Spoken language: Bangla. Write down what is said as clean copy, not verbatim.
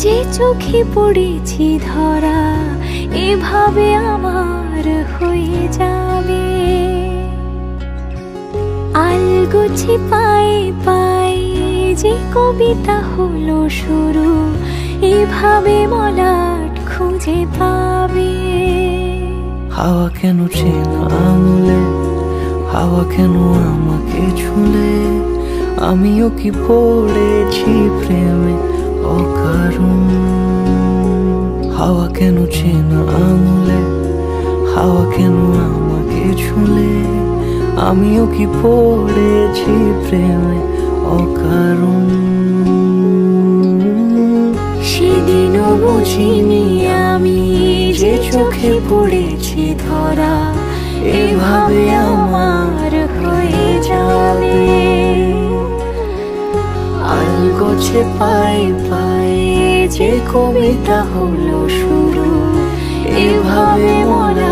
যে চোখে পড়েছি ধরা এভাবে আমার হয়ে যাবে। আলগোছে পায়ে পায়ে যে কবিতা হলো শুরু, এভাবে মলাট খুঁজে পাবে। হাওয়া কেন চেনা আঙুলে, হাওয়া কেন আমাকে ছুলে, আমিও কি পড়েছি প্রেমে অকারণ। হাওয়া কেন চেনা আঙুলে, হাওয়া কেন আমাকে ছুলে, আমিও কি পড়েছি প্রেমে অকারণ। সেদিনও বুঝিনি আমি যে চোখে পড়েছি ধরা এভাবে আমার হয়ে যাবে। আলগোছে পায়ে পায়ে যে কবিতা হলো শুরু, এভাবে মনে